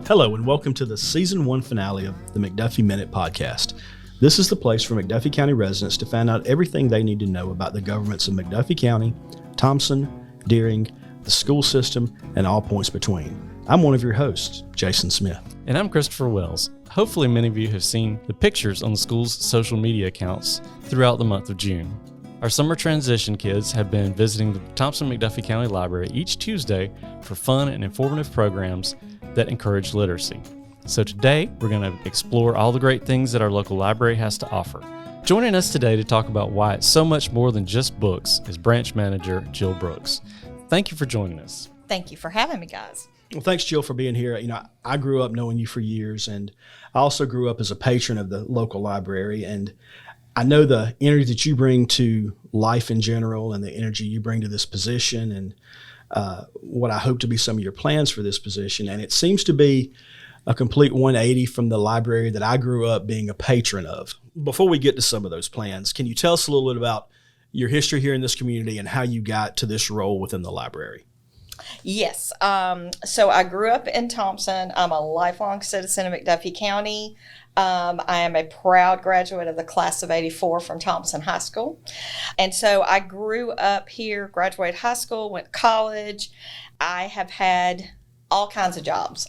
Hello, and welcome to the Season 1 finale of the McDuffie Minute podcast. This is the place for McDuffie County residents to find out everything they need to know about the governments of McDuffie County, Thomson, Deering, the school system, and all points between. I'm one of your hosts, Jason Smith. And I'm Christopher Wells. Hopefully many of you have seen the pictures on the school's social media accounts throughout the month of June. Our summer transition kids have been visiting the Thomson-McDuffie County Library each Tuesday for fun and informative programs that encourage literacy. So today, we're going to explore all the great things that our local library has to offer. Joining us today to talk about why it's so much more than just books is branch manager Jill Brooks. Thank you for joining us. Thank you for having me, guys. Well, thanks, Jill, for being here. I grew up knowing you for years, and I also grew up as a patron of the local library, and I know the energy that you bring to life in general and the energy you bring to this position and what I hope to be some of your plans for this position. And it seems to be a complete 180 from the library that I grew up being a patron of. Before we get to some of those plans, can you tell us a little bit about your history here in this community and how you got to this role within the library? Yes. So I grew up in Thomson. I'm a lifelong citizen of McDuffie County. I am a proud graduate of the class of 84 from Thomson High School. And so I grew up here, graduated high school, went to college. I have had all kinds of jobs.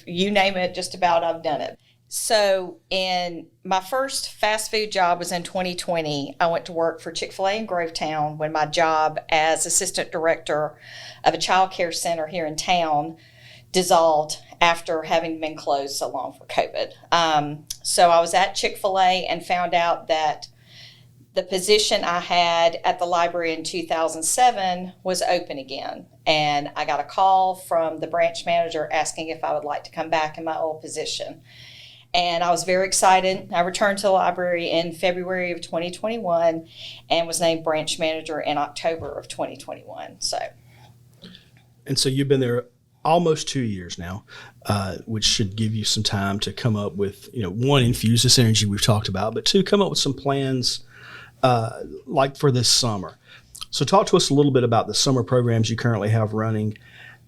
You name it, just about I've done it. So in my first fast food job was in 2020. I went to work for Chick-fil-A in Grovetown when my job as assistant director of a child care center here in town dissolved after having been closed so long for COVID. So I was at Chick-fil-A and found out that the position I had at the library in 2007 was open again. And I got a call from the branch manager asking if I would like to come back in my old position. And I was very excited. I returned to the library in February of 2021 and was named branch manager in October of 2021. And so you've been there almost 2 years now, which should give you some time to come up with, one, infuse this energy we've talked about, but two, come up with some plans like for this summer. So talk to us a little bit about the summer programs you currently have running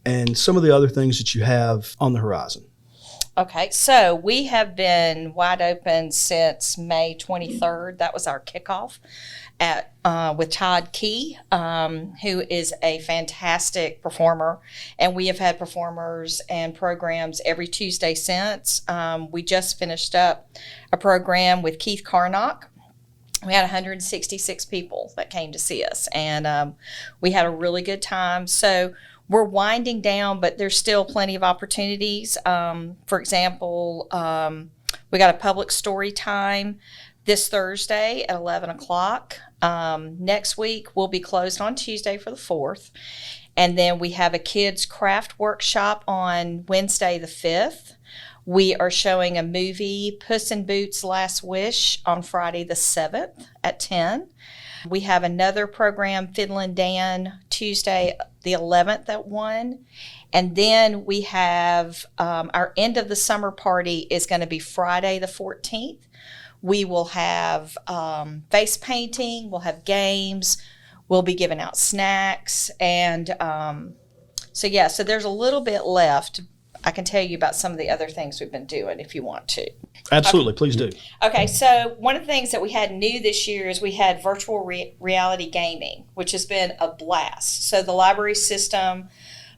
and some of the other things that you have on the horizon. Okay, so we have been wide open since May 23rd. That was our kickoff with Todd Key, who is a fantastic performer. And we have had performers and programs every Tuesday since. We just finished up a program with Keith Carnock. We had 166 people that came to see us, and we had a really good time. So we're winding down, but there's still plenty of opportunities. For example, we got a public story time this Thursday at 11 o'clock. Next week, we'll be closed on Tuesday for the 4th. And then we have a kids craft workshop on Wednesday the 5th. We are showing a movie, Puss in Boots Last Wish, on Friday the 7th at 10. We have another program, Fiddlin' Dan, Tuesday the 11th at 1. And then we have our end of the summer party is going to be Friday the 14th. We will have face painting, we'll have games, we'll be giving out snacks. And so there's a little bit left. I can tell you about some of the other things we've been doing if you want to. Absolutely, please do. Okay, so one of the things that we had new this year is we had virtual reality gaming, which has been a blast. So the library system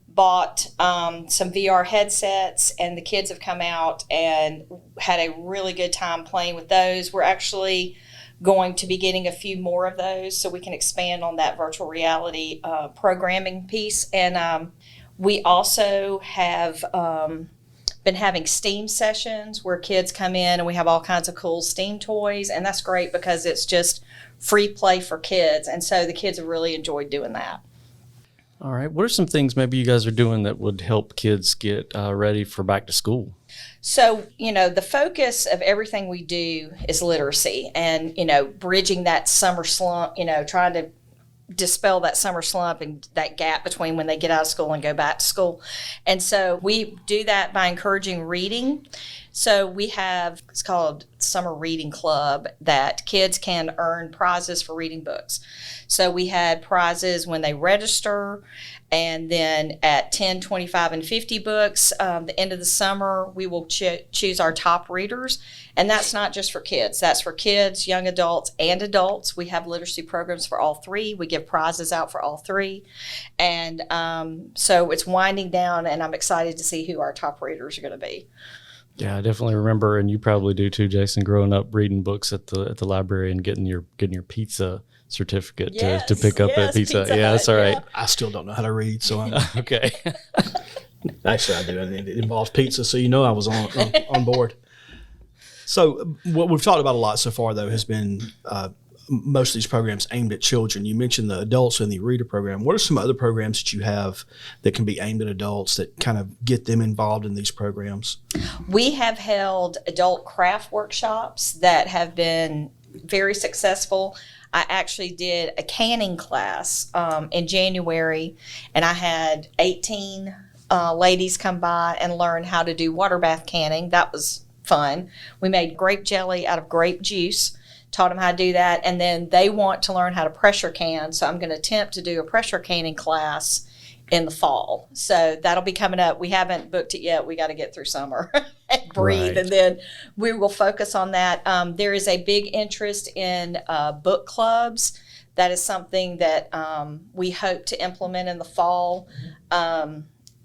bought some VR headsets, and the kids have come out and had a really good time playing with those. We're actually going to be getting a few more of those so we can expand on that virtual reality programming piece. And we also have been having STEAM sessions where kids come in and we have all kinds of cool STEAM toys, and that's great because it's just free play for kids, and so the kids have really enjoyed doing that. All right. What are some things maybe you guys are doing that would help kids get ready for back to school? So, the focus of everything we do is literacy and, bridging that summer slump, trying to dispel that summer slump and that gap between when they get out of school and go back to school. And so we do that by encouraging reading. So we have, it's called Summer Reading Club, that kids can earn prizes for reading books. So we had prizes when they register, and then at 10, 25, and 50 books, the end of the summer, we will choose our top readers. And that's not just for kids. That's for kids, young adults, and adults. We have literacy programs for all three. We give prizes out for all three. And so it's winding down, and I'm excited to see who our top readers are going to be. Yeah, I definitely remember, and you probably do too, Jason, growing up reading books at the library and getting your pizza certificate to pick up at Pizza Hut. Yeah, that's all right. I still don't know how to read, so I'm okay. Actually, I do. It involves pizza, so I was on board. So what we've talked about a lot so far, though, has been most of these programs aimed at children. You mentioned the adults in the reader program. What are some other programs that you have that can be aimed at adults that kind of get them involved in these programs? We have held adult craft workshops that have been very successful. I actually did a canning class in January, and I had 18 ladies come by and learn how to do water bath canning. That was fun. We made grape jelly out of grape juice, taught them how to do that, and then they want to learn how to pressure can, so I'm going to attempt to do a pressure canning class in the fall. So that'll be coming up. We haven't booked it yet. We got to get through summer and breathe, right. And then we will focus on that. There is a big interest in book clubs. That is something that we hope to implement in the fall.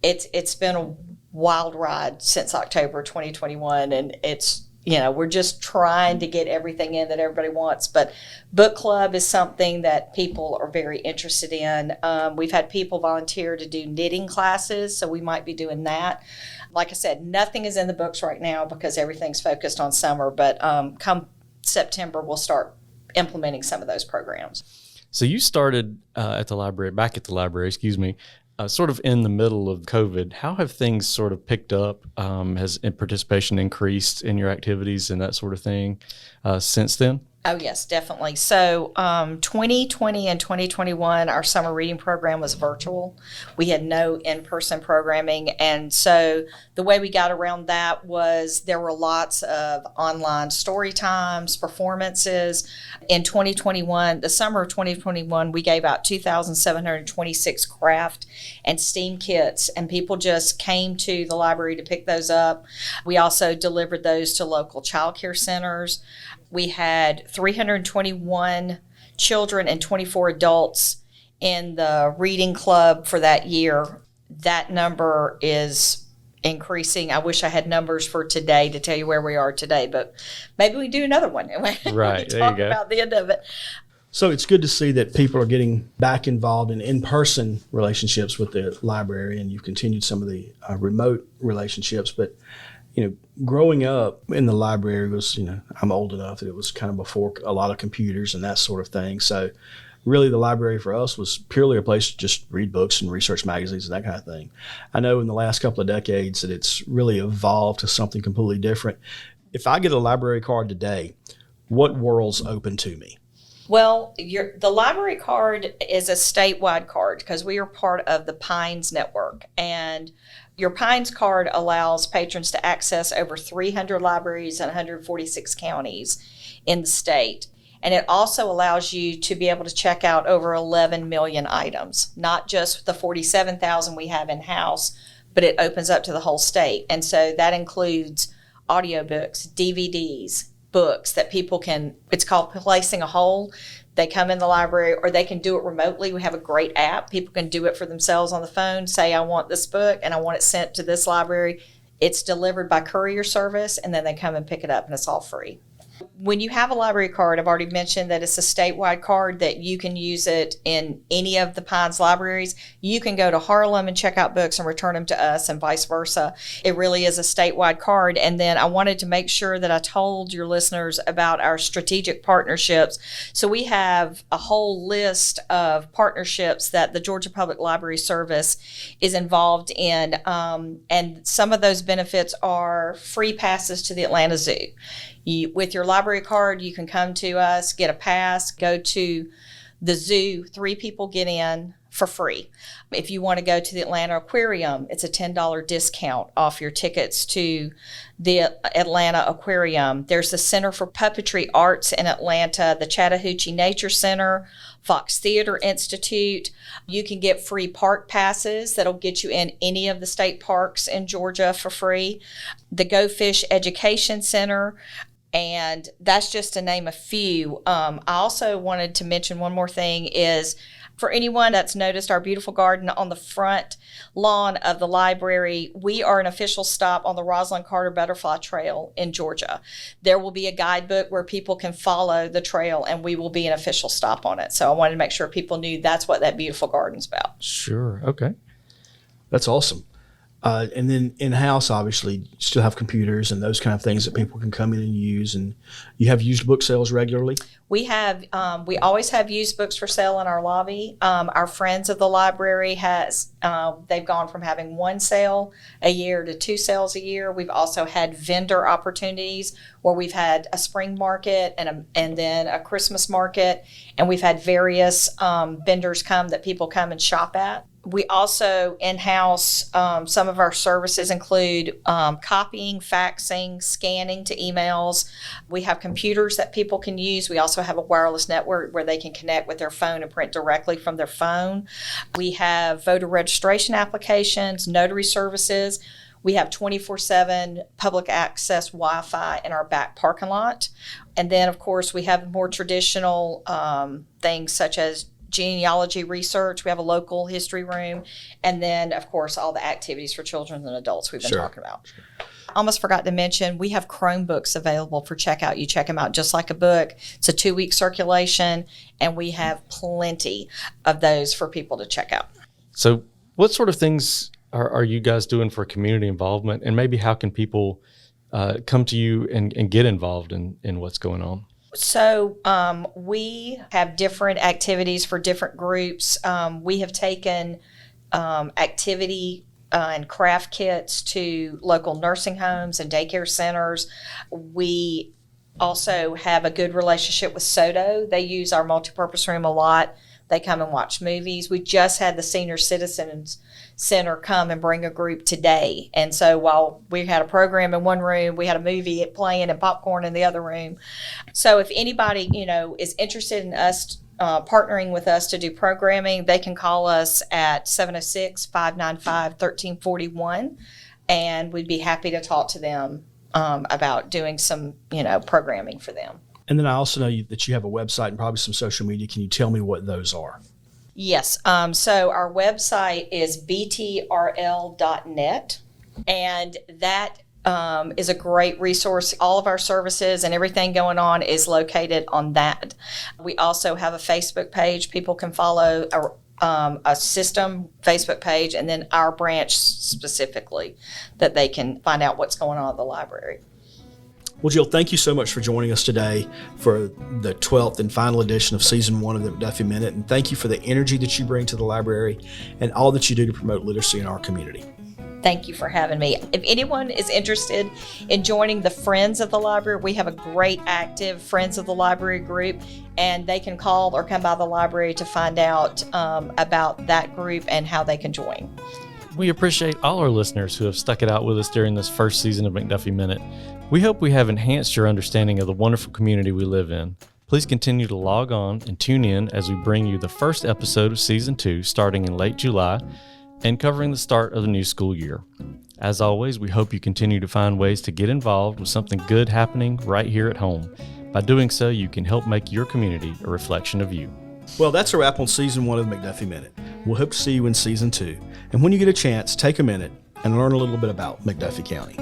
It's been a wild ride since October 2021, and it's we're just trying to get everything in that everybody wants. But book club is something that people are very interested in. We've had people volunteer to do knitting classes, so we might be doing that. Like I said, nothing is in the books right now because everything's focused on summer. But come September, we'll start implementing some of those programs. So you started back at the library, sort of in the middle of COVID. How have things sort of picked up? Has participation increased in your activities and that sort of thing since then? Oh, yes, definitely. So 2020 and 2021, our summer reading program was virtual. We had no in-person programming. And so the way we got around that was there were lots of online story times, performances. In 2021, the summer of 2021, we gave out 2,726 craft and STEAM kits, and people just came to the library to pick those up. We also delivered those to local child care centers. We had 321 children and 24 adults in the reading club for that year. That number is increasing. I wish I had numbers for today to tell you where we are today, but maybe we do another one. Right, there you go. About the end of it. So it's good to see that people are getting back involved in in-person relationships with the library, and you've continued some of the remote relationships. But growing up in the library was, I'm old enough that it was kind of before a lot of computers and that sort of thing. So really the library for us was purely a place to just read books and research magazines and that kind of thing. I know in the last couple of decades that it's really evolved to something completely different. If I get a library card today, what world's open to me? Well, the library card is a statewide card because we are part of the Pines Network, and your Pines card allows patrons to access over 300 libraries in 146 counties in the state. And it also allows you to be able to check out over 11 million items, not just the 47,000 we have in-house, but it opens up to the whole state. And so that includes audiobooks, DVDs, books that people can, it's called placing a hold. They come in the library, or they can do it remotely. We have a great app. People can do it for themselves on the phone, say, I want this book and I want it sent to this library. It's delivered by courier service, and then they come and pick it up, and it's all free. When you have a library card, I've already mentioned that it's a statewide card that you can use it in any of the Pines libraries. You can go to Harlem and check out books and return them to us, and vice versa. It really is a statewide card. And then I wanted to make sure that I told your listeners about our strategic partnerships. So we have a whole list of partnerships that the Georgia Public Library Service is involved in. And some of those benefits are free passes to the Atlanta Zoo. With your library card, you can come to us, get a pass, go to The zoo, 3 people get in for free. If you want to go to the Atlanta Aquarium, it's a $10 discount off your tickets to the Atlanta Aquarium. There's the Center for Puppetry Arts in Atlanta, the Chattahoochee Nature Center, Fox Theater Institute. You can get free park passes that'll get you in any of the state parks in Georgia for free. The Go Fish Education Center. And that's just to name a few. I also wanted to mention one more thing is, for anyone that's noticed our beautiful garden on the front lawn of the library, we are an official stop on the Rosalind Carter Butterfly Trail in Georgia. There will be a guidebook where people can follow the trail, and we will be an official stop on it. So I wanted to make sure people knew that's what that beautiful garden's about. Sure. Okay. That's awesome. And then in-house, obviously, you still have computers and those kind of things that people can come in and use. And you have used book sales regularly? We have. We always have used books for sale in our lobby. Our friends of the library they've gone from having 1 sale a year to 2 sales a year. We've also had vendor opportunities where we've had a spring market and then a Christmas market. And we've had various vendors come that people come and shop at. We also in-house, some of our services include copying, faxing, scanning to emails. We have computers that people can use. We also have a wireless network where they can connect with their phone and print directly from their phone. We have voter registration applications, notary services. We have 24/7 public access Wi-Fi in our back parking lot. And then, of course, we have more traditional things such as genealogy research. We have a local history room. And then, of course, all the activities for children and adults we've been talking about. Sure. Almost forgot to mention, we have Chromebooks available for checkout. You check them out just like a book. It's a 2-week circulation, and we have plenty of those for people to check out. So what sort of things are you guys doing for community involvement, and maybe how can people come to you and get involved in what's going on? So we have different activities for different groups. We have taken activity and craft kits to local nursing homes and daycare centers. We also have a good relationship with SODO. They use our multipurpose room a lot. They come and watch movies. We just had the Senior Citizens Center come and bring a group today. And so while we had a program in one room, we had a movie playing and popcorn in the other room. So if anybody, is interested in us partnering with us to do programming, they can call us at 706-595-1341, and we'd be happy to talk to them about doing some, programming for them. And then I also know that you have a website and probably some social media. Can you tell me what those are? Yes. So our website is btrl.net, and that is a great resource. All of our services and everything going on is located on that. We also have a Facebook page. People can follow a system Facebook page, and then our branch specifically, that they can find out what's going on at the library. Well, Jill, thank you so much for joining us today for the 12th and final edition of Season 1 of the McDuffie Minute. And thank you for the energy that you bring to the library and all that you do to promote literacy in our community. Thank you for having me. If anyone is interested in joining the Friends of the Library, we have a great active Friends of the Library group, and they can call or come by the library to find out about that group and how they can join. We appreciate all our listeners who have stuck it out with us during this first season of McDuffie Minute. We hope we have enhanced your understanding of the wonderful community we live in. Please continue to log on and tune in as we bring you the first episode of Season 2 starting in late July and covering the start of the new school year. As always, we hope you continue to find ways to get involved with something good happening right here at home. By doing so, you can help make your community a reflection of you. Well, that's a wrap on Season 1 of the McDuffie Minute. We'll hope to see you in Season 2. And when you get a chance, take a minute and learn a little bit about McDuffie County.